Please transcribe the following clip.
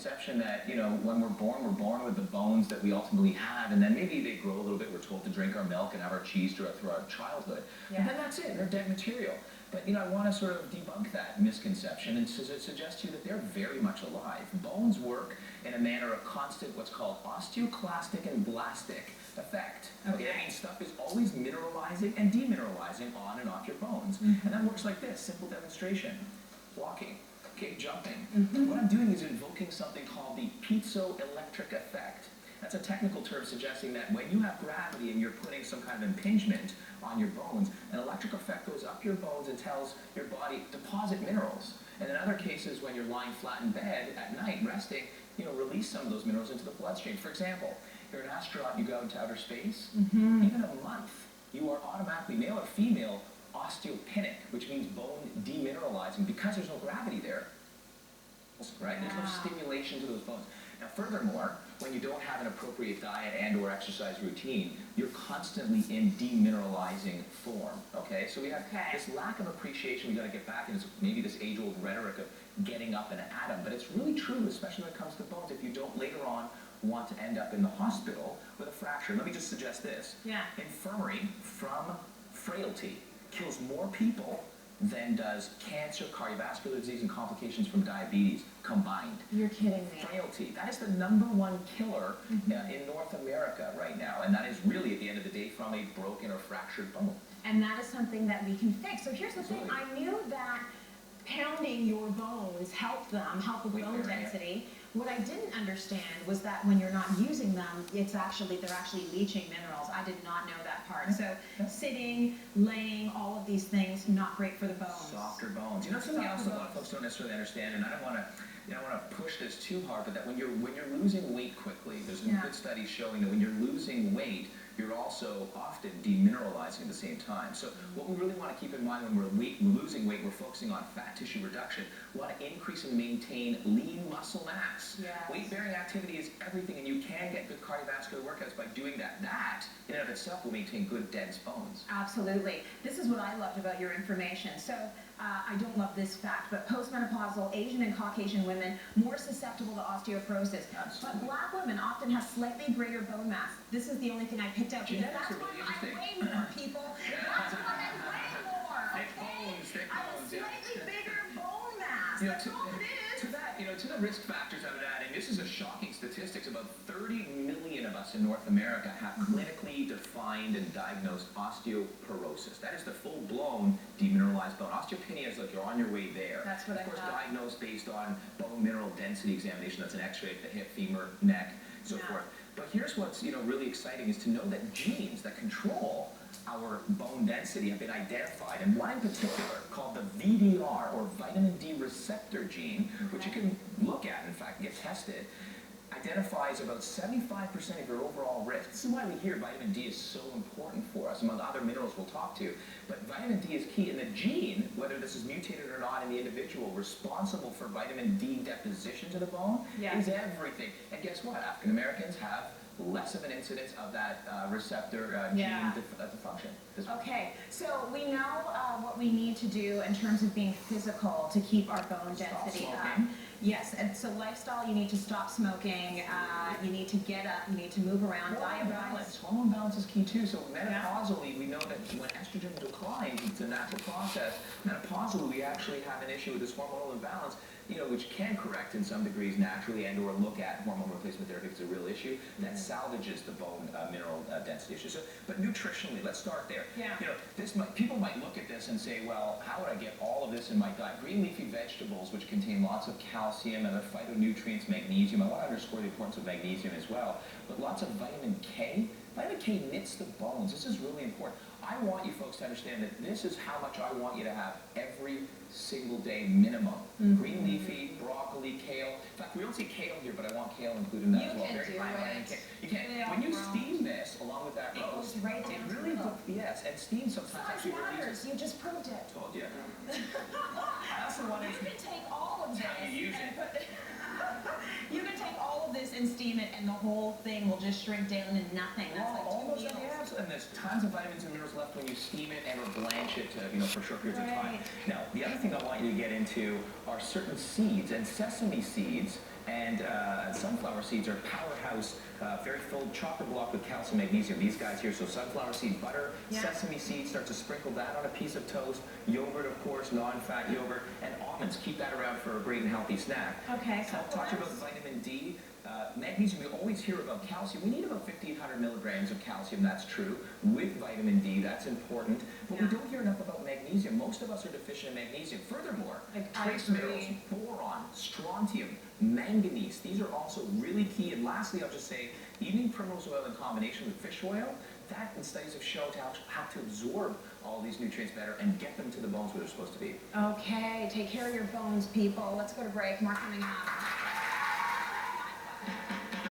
misconception that, when we're born with the bones that we ultimately have, and then maybe they grow a little bit, we're told to drink our milk and have our cheese through our childhood. Yeah. And then that's it, they're dead material. But, I want to sort of debunk that misconception and suggest to you that they're very much alive. Bones work in a manner of constant, what's called osteoclastic and blastic effect. Okay. That means stuff is always mineralizing and demineralizing on and off your bones. And that works like this, simple demonstration. Walking, okay, jumping. What I'm doing is invoking something called the piezoelectric effect. That's a technical term suggesting that when you have gravity and you're putting some kind of impingement on your bones, an electric effect goes up your bones and tells your body, deposit minerals. And in other cases, when you're lying flat in bed at night, resting, release some of those minerals into the bloodstream. For example, you're an astronaut, you go into outer space, even a month, you are automatically, male or female, osteopenic, which means bone demineralizing, because there's no gravity there. Right? There's no stimulation to those bones. Now, furthermore, when you don't have an appropriate diet and or exercise routine, you're constantly in demineralizing form. Okay? So we have this lack of appreciation. We got to get back into maybe this age-old rhetoric of getting up an atom, but it's really true, especially when it comes to bones. If you don't later on want to end up in the hospital with a fracture, let me just suggest this. Infirmary from frailty kills more people than does cancer, cardiovascular disease, and complications from diabetes combined. You're kidding me. Frailty. That is the #1 killer in North America right now, and that is really, at the end of the day, from a broken or fractured bone. And that is something that we can fix. So here's the thing. I knew that pounding your bones help with bone density. What I didn't understand was that when you're not using them, they're actually leaching minerals. I did not know that part. So sitting, laying, all of these things, not great for the bones. Softer bones. Something else a lot of folks don't necessarily understand, and I don't want to push this too hard, but that when you're losing weight quickly, there's some good studies showing that when you're losing weight, you're also often demineralizing at the same time. So what we really want to keep in mind when we're losing weight, we're focusing on fat tissue reduction. We want to increase and maintain lean muscle mass. Weight-bearing activity is everything, and you can get good cardiovascular workouts by doing that. That, in and of itself, will maintain good, dense bones. Absolutely. This is what I loved about your information. So I don't love this fact, but postmenopausal Asian and Caucasian women more susceptible to osteoporosis. But black women often have slightly greater bone mass. This is the only thing I picked out because that's why I weigh more, people. That's why I weigh more. Thick bones, thick bones. I have a slightly bigger bone mass. That's all it is. To the risk factors I would add, and this is a shocking statistics, about 30 million of us in North America have clinically defined and diagnosed osteoporosis. That is the full-blown demineralized bone. Osteopenia is like you're on your way there. That's what of course, diagnosed based on bone mineral density examination. That's an x-ray of the hip, femur, neck, so forth. But here's what's really exciting is to know that genes that control our bone density have been identified, and one in particular called the VDR, or vitamin D receptor gene, which you can look at, in fact, get tested, identifies about 75% of your overall risk. This is why we hear vitamin D is so important for us, among other minerals we'll talk to. But vitamin D is key, and the gene, whether this is mutated or not in the individual, responsible for vitamin D deposition to the bone is everything. And guess what? African Americans have less of an incidence of that receptor gene dysfunction. Okay, so we know what we need to do in terms of being physical to keep our bone density up. Yes, and so lifestyle, you need to stop smoking, you need to get up, you need to move around, diet balance. Hormone balance is key too. So menopausally, we know that when estrogen declines, it's a natural process. Menopausally, we actually have an issue with this hormonal imbalance, which can correct in some degrees naturally and or look at hormone replacement therapy if it's a real issue that salvages the bone mineral density issue. So, but nutritionally, let's start there. People might look at this and say, well, how would I get all of this in my diet? Green leafy vegetables, which contain lots of calcium and other phytonutrients, magnesium. I want to underscore the importance of magnesium as well. But lots of vitamin K. Vitamin K knits the bones. This is really important. I want you folks to understand that this is how much I want you to have every single day minimum. Green leafy, broccoli, kale. In fact, we don't see kale here, but I want kale included in that as well. Very high vitamin K. You can. When you steam this along with that roast, it goes right down to the middle. Yes, and steam sometimes actually releases. You just proved it. Told you. I also want to. You can take all of this. How you use it. You can take all of this and steam it, and the whole thing will just shrink down to nothing. That's like almost meals. And there's tons of vitamins and minerals left when you steam it and or blanch it, for short periods of time. Now, the other thing I want you to get into are certain seeds, and sesame seeds And sunflower seeds are powerhouse, very full chocolate block with calcium, magnesium. These guys here, so sunflower seed butter, sesame seeds, start to sprinkle that on a piece of toast. Yogurt, of course, non-fat yogurt, and almonds. Keep that around for a great and healthy snack. Okay. So I'll talk about vitamin D. Magnesium, we always hear about calcium. We need about 1,500 milligrams of calcium, that's true. With vitamin D, that's important. But we don't hear enough about magnesium. Most of us are deficient in magnesium. Furthermore, trace minerals, boron, strontium, manganese, these are also really key. And lastly, I'll just say, evening primrose oil in combination with fish oil, that and studies have shown to how to absorb all these nutrients better and get them to the bones where they're supposed to be. Okay, take care of your bones, people. Let's go to break. More coming up.